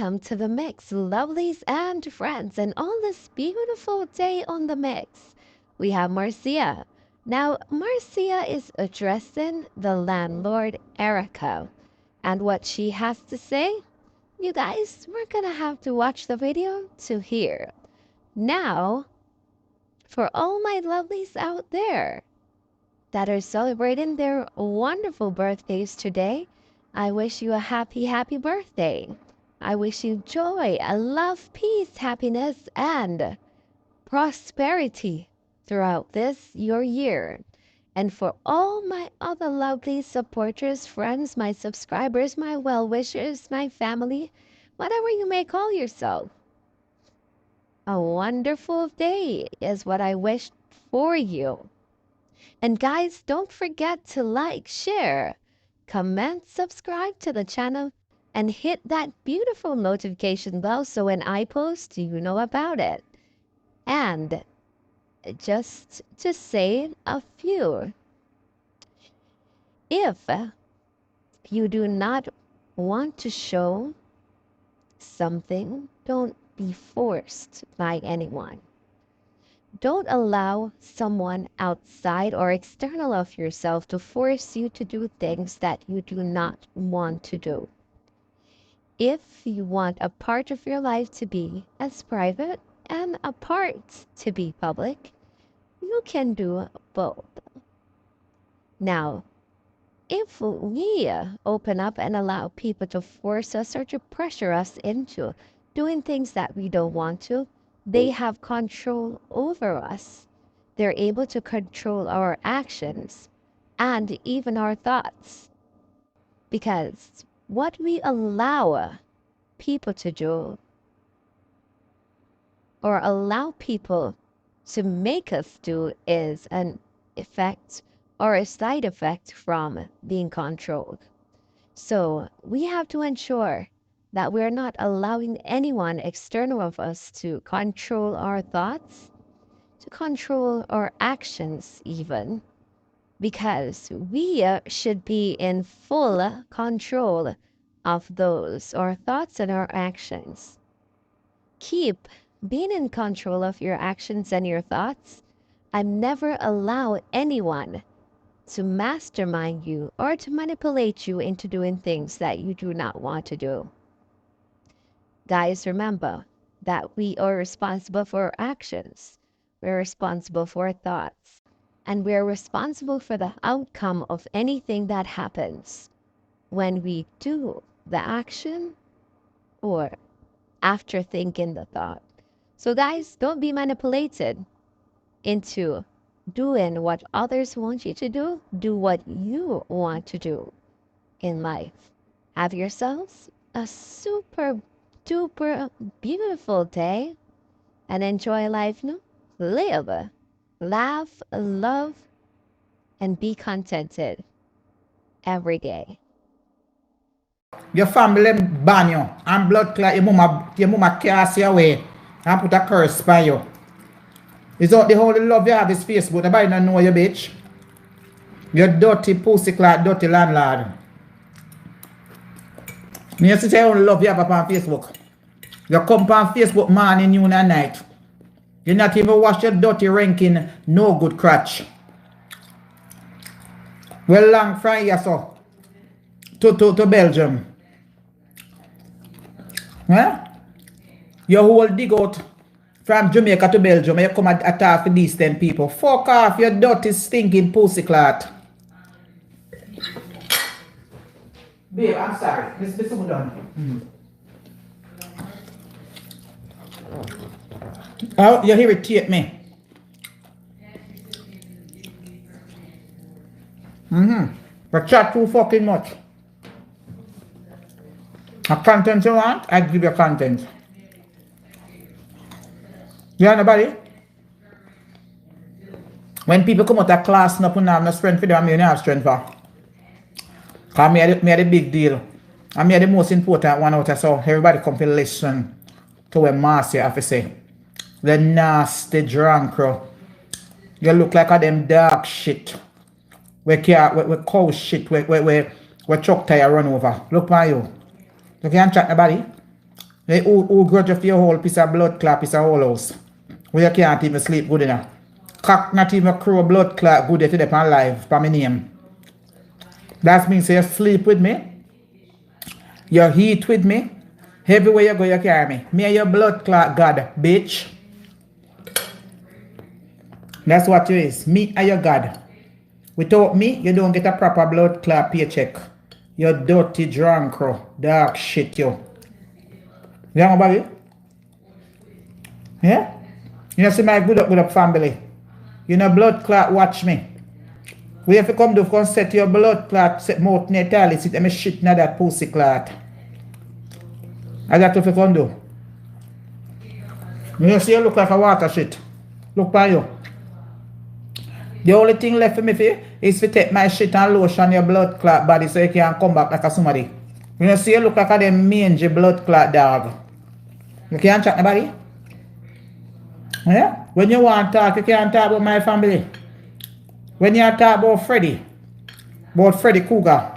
welcome to the mix, lovelies and friends, and on this beautiful day on the mix, we have Marcia. Now, Marcia is addressing the landlord, Erica, and what she has to say, you guys, we're gonna have to watch the video to hear. Now, for all my lovelies out there that are celebrating their wonderful birthdays today, I wish you a happy, happy birthday. I wish you joy, love, peace, happiness, and prosperity throughout this, your year. And for all my other lovely supporters, friends, my subscribers, my well-wishers, my family, whatever you may call yourself, a wonderful day is what I wish for you. And guys, don't forget to like, share, comment, subscribe to the channel, and hit that beautiful notification bell so when I post, you know about it. And just to say a few, if you do not want to show something, don't be forced by anyone. Don't allow someone outside or external of yourself to force you to do things that you do not want to do. If you want a part of your life to be as private and a part to be public, you can do both. Now, if we open up and allow people to force us or to pressure us into doing things that we don't want to, they have control over us. They're able to control our actions and even our thoughts. Because what we allow people to do or allow people to make us do is an effect or a side effect from being controlled. So we have to ensure that we're not allowing anyone external of us to control our thoughts, to control our actions even, because we should be in full control of those, our thoughts and our actions. Keep being in control of your actions and your thoughts, and never allow anyone to mastermind you or to manipulate you into doing things that you do not want to do. Guys, remember that we are responsible for our actions. We're responsible for our thoughts. And we're responsible for the outcome of anything that happens when we do the action or after thinking the thought. So guys, don't be manipulated into doing what others want you to do. Do what you want to do in life. Have yourselves a super duper beautiful day and enjoy life. No? Live, laugh, love, and be contented every day. Your family ban you and blood clot your mama cast you away and put a curse by you. It's not the only love you have is Facebook. Nobody don't know you, bitch. You dirty pussy clot, dirty landlord. Me used to say only love you have upon Facebook. You come on Facebook morning, noon and night. You not even wash your dirty ranking, no good crotch. Well long from here so to Belgium. Huh? Your whole dig out from Jamaica to Belgium and you come and attack these 10 people. Fuck off, you dirty stinking pussy clot. Babe, I'm sorry. This is done. Oh, you irritate me. But chat too fucking much. A content you want, I give you content. You know nobody? When people come out of class, no put no strength for them, you don't have strength for. Because me are the big deal. And me are the most important one out of so everybody come to listen to what Marcia have to say. The nasty drunk crow. You look like a them dark shit. We cow shit. We truck tire run over. Look by you. You can't chat nobody. Hey, who grudge of your whole piece of blood clot, piece of whole house. Where you can't even sleep good enough. Cock not even crow blood clot good to them alive for my name. That means you sleep with me. You eat with me. Everywhere you go, you carry me. Me and your blood clot God, bitch. That's what you is. Me and your God. Without me, you don't get a proper blood clot paycheck. You dirty drunk, dark shit, you. You know about it? Yeah? You know, see my good up family. You know, blood clot watch me. We have to come to come set your blood clot, set mouth natally, sit me shit in that pussy clot. I got to come do. You see, you look like a water shit. Look by you. The only thing left for me is to take my shit and lotion your blood clot body so you can come back like a somebody. You know, see, you look like a them mangy blood clot dog. You can't chat nobody. Yeah? When you want to talk, you can't talk about my family. When you talk about Freddy Cougar,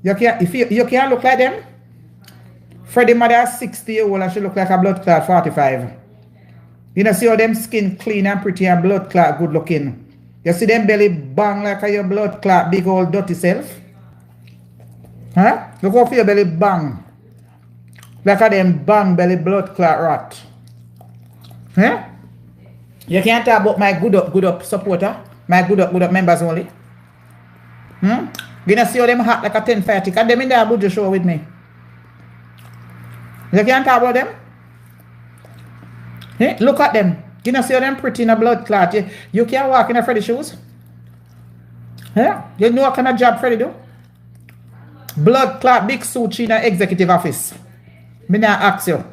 you can't look like them. Freddy mother is 60-year-old and she look like a blood clot 45. You know, see how them skin clean and pretty and blood clot good looking. You see them belly bang like your blood clot big old dirty self? Huh? Look how your belly bang. Like a them bang belly blood clot rat. Huh? You can't talk about my good up supporter. My good up members only. You know see how them hot like a 10-30. Can them in there Abuja show with me? You can't talk about them? Hey, look at them. You know see how them pretty in a blood clot. You can't walk in a Freddy shoes. Yeah? You know what kind of job Freddy do? Blood clot big suit in an executive office. Me not ask you.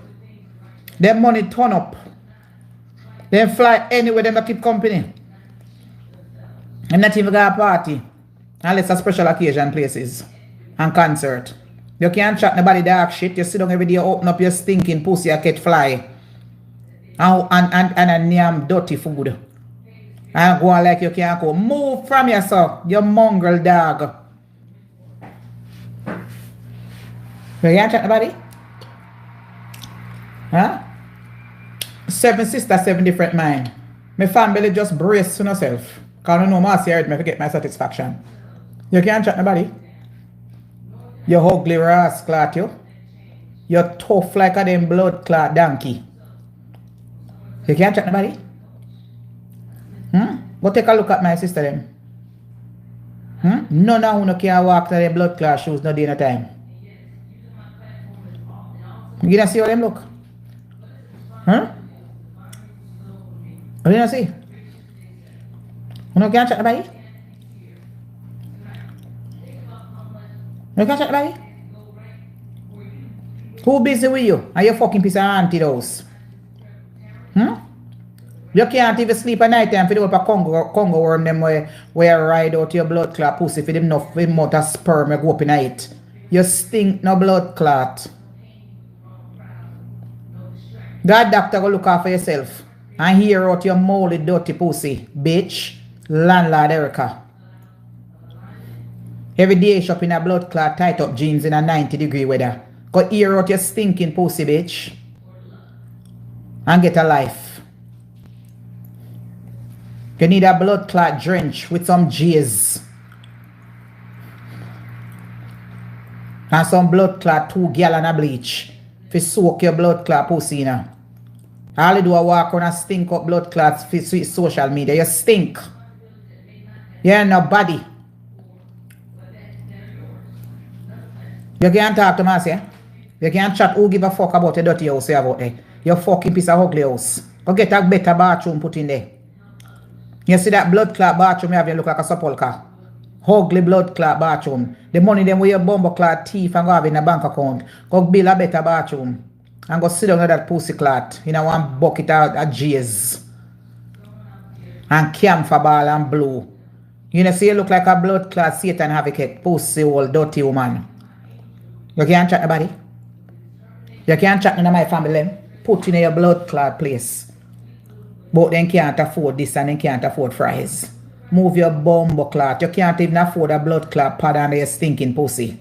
Them money turn up. They fly anywhere them keep company. And not even go a party. Unless a special occasion places. And concert. You can't chat nobody dark shit. You sit down every day, open up your stinking pussy, you catch fly. And a damn dirty food. And go on like you can't go. Move from yourself, you mongrel dog. You can't chat nobody? Huh? 7 sisters, 7 different mind. My family just brace to herself. Because I know Marcia heard me to get my satisfaction. You can't chat nobody. You ugly rascal, you. You're tough like a them blood clot donkey. You can't chat nobody. Go take a look at my sister them. None of who can walk to them blood clot shoes no day no time. You don't see how them look? You don't see? You can't chat nobody? You can't chat nobody? Who busy with you? Are you fucking piece of auntie those? You can't even sleep at night time for the up Congo worm them where ride out your blood clot pussy for them enough amount of sperm you go up in it. You stink no blood clot. God doctor go look after yourself and hear out your moldy dirty pussy, bitch. Landlord Erica. Every day shop in a blood clot tight up jeans in a 90-degree weather. Go hear out your stinking pussy, bitch. And get a life. You need a blood clot drench with some jizz. And some blood clot 2 gallon of bleach. To soak your blood clot pussy in. All you do is walk on and stink up blood clots for social media. You stink. You're nobody. You can't talk to Marcia. You can't chat who give a fuck about a dirty house you have out there. You fucking piece of ugly house. Go get a better bathroom put in there. You see that blood clot bathroom you have, you look like a sepulchre. Ugly blood clot bathroom. The money them with your bumbo clot teeth and go have in a bank account. Go build a better bathroom. And go sit down with that pussy clot. You know, one bucket of jizz. And camphor ball and blue. You know, see you look like a blood clot Satan advocate. Pussy old dirty woman. You can't chat nobody. You can't chat none of my family. Put in your blood clot place. But then can't afford this and then can't afford fries. Move your bumbo clot. You can't even afford a blood clot pad under your stinking pussy.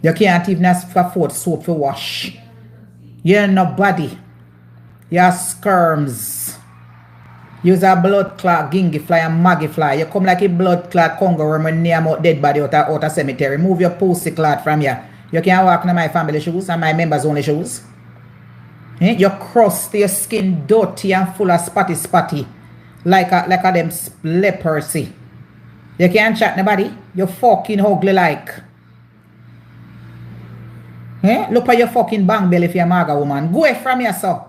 You can't even afford soap to wash. You're nobody. You're skirms. You're a blood clot, gingy fly, and maggie fly. You come like a blood clot Congo worm and name out dead body out of cemetery. Move your pussy clot from here. You can't walk in my family shoes and my members only shoes. Your crust, your skin dirty and full of spotty. Like a them leprosy. You can't chat nobody. You're fucking ugly like. Look at your fucking bang belly if you're a maga woman. Go away from here, sir.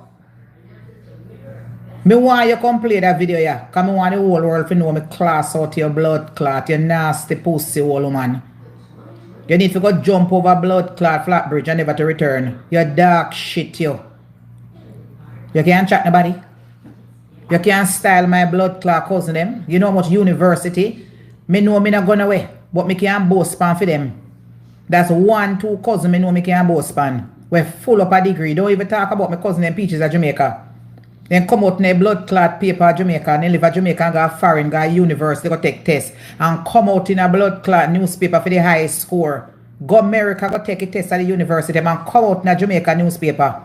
Me want you come play that video, yeah. Because me want the whole world to know me class out your blood clot, your nasty pussy old woman. You need to go jump over blood clot flat bridge and never to return. You dark shit, you. You can't chat nobody. You can't style my blood clot cousin them. You know how much university. Me know me not gone away. But me can't boast span for them. That's 1-2 cousin me know me can't boast span. We're full up a degree. Don't even talk about my cousin them peaches at Jamaica. Then come out in a blood clot paper at Jamaica and then live at Jamaica and go foreign, go university, go take tests. And come out in a blood clot newspaper for the highest score. Go America, go take a test at the university and come out in a Jamaica newspaper.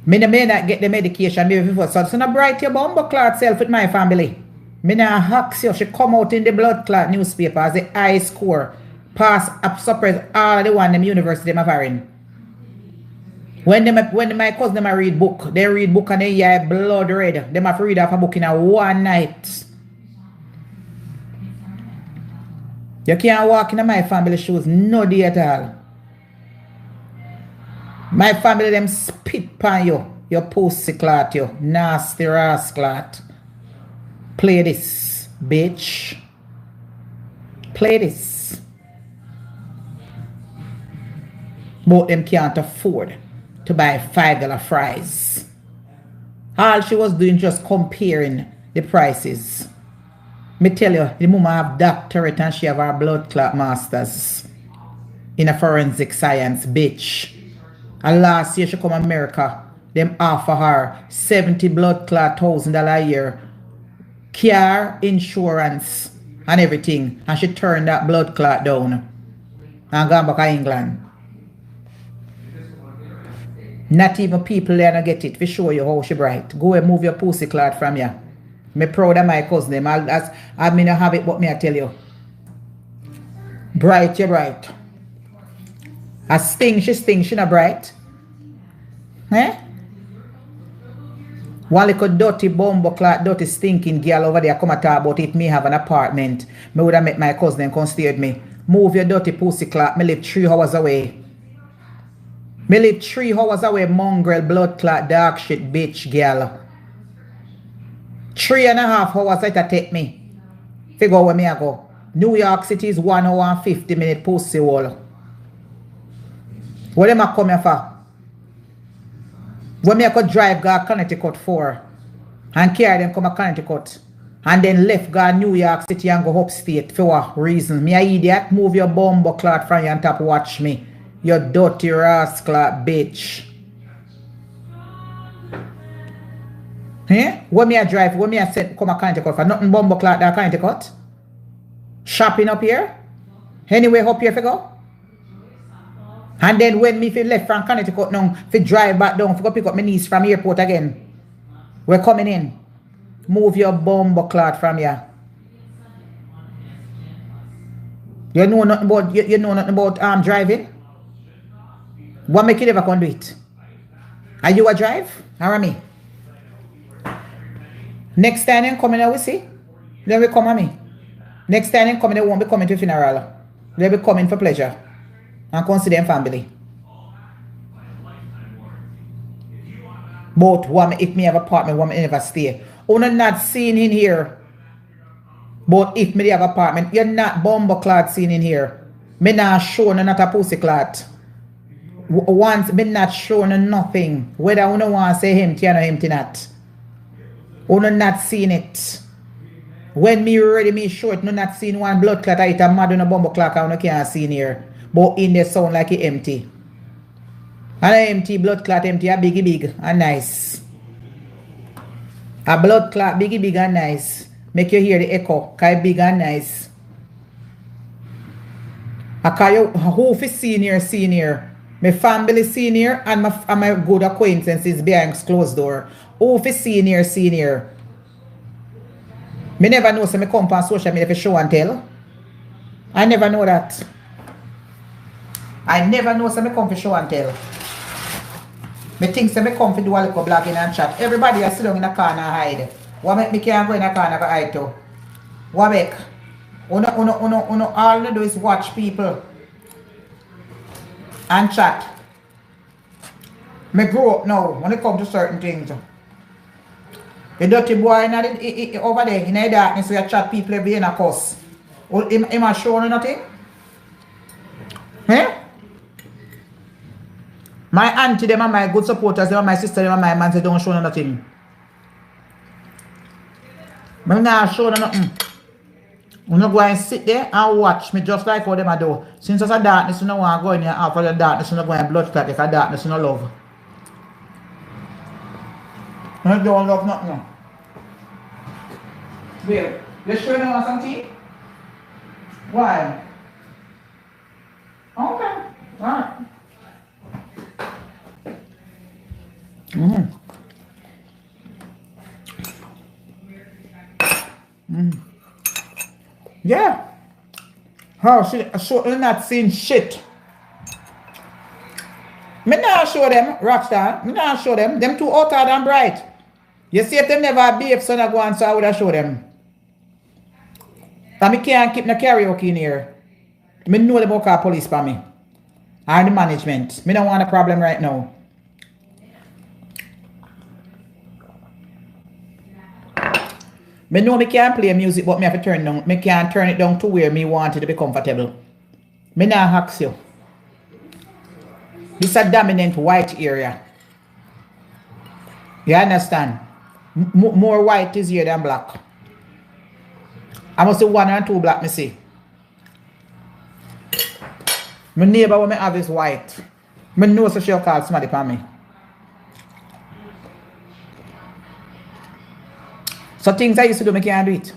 Me may not get the medication maybe before. So not bright your bumbo clot self with my family. Me not hacks you. She come out in the blood clot newspaper as the high score. Pass up suppress all of the one them university them foreign. When my cousin them read book, they read book and they hear blood red. They have to read off a book in a one night. You can't walk in my family shoes no day at all. My family them spit pan you. Your pussy clot you. Nasty ass clot. Play this, bitch. Play this. Both them can't afford to buy $5 fries. All she was doing just comparing the prices. Me tell you, the woman have doctorate and she have her blood clot masters in a forensic science, bitch. And last year she come America, them offer her $70 blood clot $1,000 a year, car insurance and everything, and she turned that blood clot down and gone back to England. Not even people there not get it. We show you how she bright. Go and move your pussy clot from you. Me proud of my cousin them. I mean I have it, but me I tell you. Bright, you bright. A sting, she not bright. One little dirty bumbo clot, dirty stinking girl over there come and talk about it. Me have an apartment. Me would have met my cousin and come stay with me. Move your dirty pussy clot. Me live 3 hours away. Me live 3 hours away, mongrel, blood clot, dark shit, bitch, girl. 3.5 hours it take me. Figure where me I go. New York City is 1 hour and 50 minute pussy wall. What am I come here for? When me I could drive go Connecticut for and carry them come to Connecticut and then left go New York City and go upstate for what reason? Me a idiot, move your bumbo clot from you and top watch me. You dirty rascal bitch. When me a drive, when me a send come a Connecticut for nothing bumbo clot that Connecticut? Shopping up here? Anyway up here for go? And then when me feel left from Connecticut now, fi drive back down, fi go pick up my niece from airport again. We're coming in. Move your bumbo clot from here. You know nothing about you know nothing about driving? What make you never can do it? Are you a drive? Or me? Next time you come in, we see. Then we come at me. Next time you come in, they won't be coming to funeral. They'll be coming for pleasure. And consider them family. But if me have apartment, one me never stay. You're not seen in here. But if me have apartment, you're not bumbo clot seen in here. Me not show not a pussy clot. Once me not show nothing. Whether you don't want to say empty or not empty not. You're not seen it. When me ready me show it, not seen one blood clot. I mad on a bumbo clot I can't see in here. But in the sound like it empty. And a empty blood clot empty, a big and nice. A blood clot big and nice. Make you hear the echo, cause big and nice. A call you who fi senior. My family senior and my good acquaintances behind closed door. Who for senior? Me never know so me come on social media for show and tell. I never know that. I never know so me come for show and tell. Me think so me come for do a little blogging and chat. Everybody is sit down in a corner hide. What make me can't go in a corner go hide to? What make? Uno all you do is watch people and chat. Me grow up now when it comes to certain things. The dirty boy over there in the darkness where you chat people every day in a cuss. Him a show you nothing? Eh? My auntie them and my good supporters, them and my sister, them and my man, they don't show you nothing. I'm not show you nothing. I'm not going to sit there and watch me just like how them I do. Since there's a darkness, you don't want to go in here after the darkness, you don't go in blood clot if a darkness, you don't love. I don't love nothing. Babe, you sure you want some tea? Why? Okay. Alright. Yeah. How she not seen shit. Me not show them, Rockstar. Me not show them. Them too outward and bright. You see if them never behave, son I go on, so I would have show them. And me can't keep no karaoke in here. Me know the book police for me. And the management. Me don't want a problem right now. Me know me can't play music, but me have to turn down. Me can't turn it down to where me want it to be comfortable. Me not hacks you. This is a dominant white area. You understand? More white is here than black. I must say 1 or 2 black, me see. My neighbor when me have is white. Me know so she'll call somebody for me. So things I used to do, me can't do it.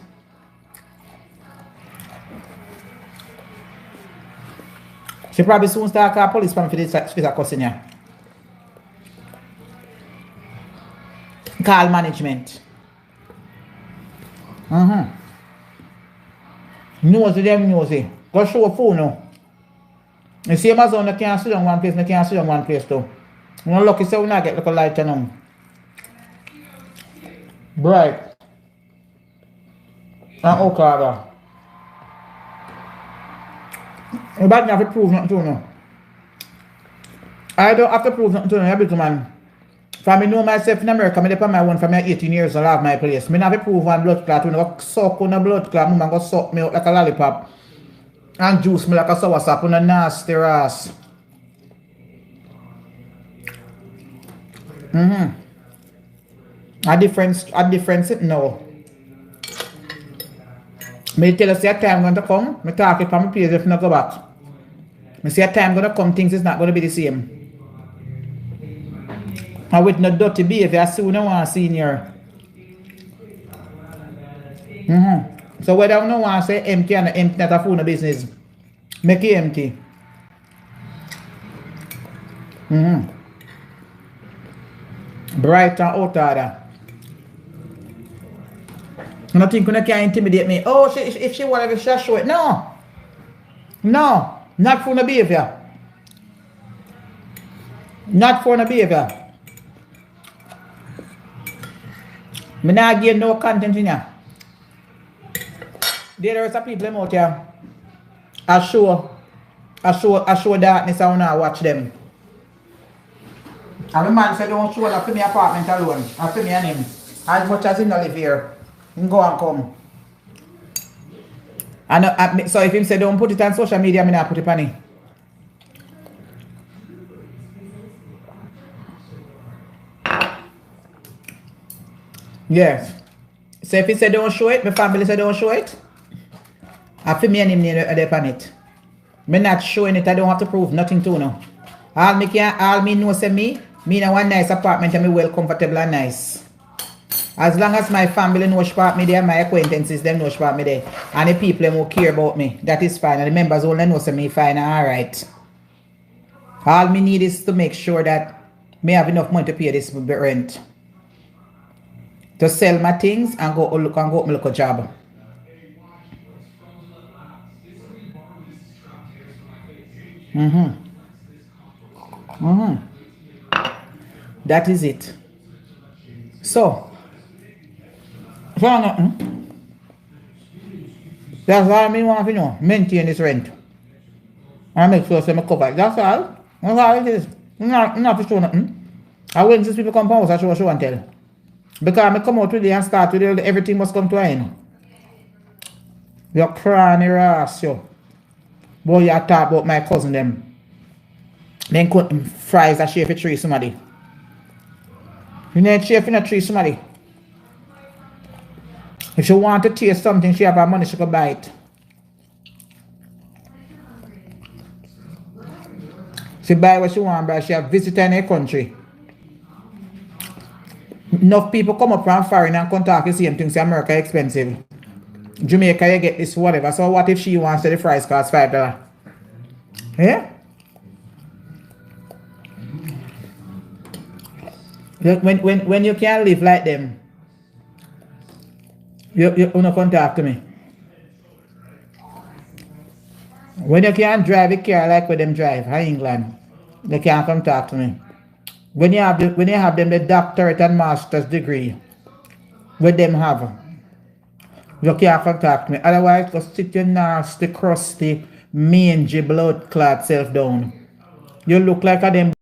She probably soon start call police for me for this cussing here. Call management. Nosy them nosy. Go show a phone now. You see my son, I can't sit on one place, I can't sit on one place too. I'm lucky so when I get like a light on. Bright. And Okada. You don't have to prove nothing to no. I don't have to prove nothing to no, you big man. For me know myself in America, I depend my one for me 18 years and I have my place. I don't have to prove one blood clot. When I go suck on a blood clot, I go suck me out like a lollipop. And juice me like a sour sap on a nasty ass. A difference it now. Me tell us your time going to come. Me talk it from my place if I go back. Me see a time going to come, things is not going to be the same. And with no dirty behavior, soon I want to see here. So whether I don't want to say empty and empty, not a phone business, make it empty. Bright and out order. Nothing can intimidate me. Oh, if she wants to show it. No. No. Not for no behavior. Not for no behavior. Me not give no content in here. There are some people out here. I show darkness and I watch them. And the man said don't show up to my apartment alone. And to me and him. As much as he don't live here. He go and come. And so if him say don't put it on social media, I not put it on it. Yes. So if he say don't show it, my family say don't show it. After me and him there on it. Me not showing it, I don't have to prove nothing to no. All me know say me in one nice apartment and me well comfortable and nice. As long as my family know about me there, my acquaintances them know about me there. And the people who care about me, that is fine. And the members only know say me fine and alright. All me need is to make sure that me have enough money to pay this rent. To sell my things and go look and go up my local job. That is it. So, that's all I want to know. Maintain this rent. I make sure I cover it. That's all. That's all it is. Not to show nothing. I wait until people come house, I show and tell. Because I come out today and start today, everything must come to an end. You're crying your ass, yo. Boy, you talk about my cousin them. Then cut fries and share for tree somebody. You need to share for a tree somebody. If she want to taste something, she have her money, she could buy it. She buy what she want, but she have visited in her country. Enough people come up from foreign and come talk the same thing, say America expensive. Jamaica, you get this, whatever. So what if she wants to the fries cost $5? Yeah? Look, when you can't live like them, you don't come talk to me. When you can't drive a car like where them drive in England, they can't come talk to me. When you have them the doctorate and master's degree, what them have, you can't come talk to me. Otherwise, go sit your nasty, crusty, mangy, blood clot self down. You look like a them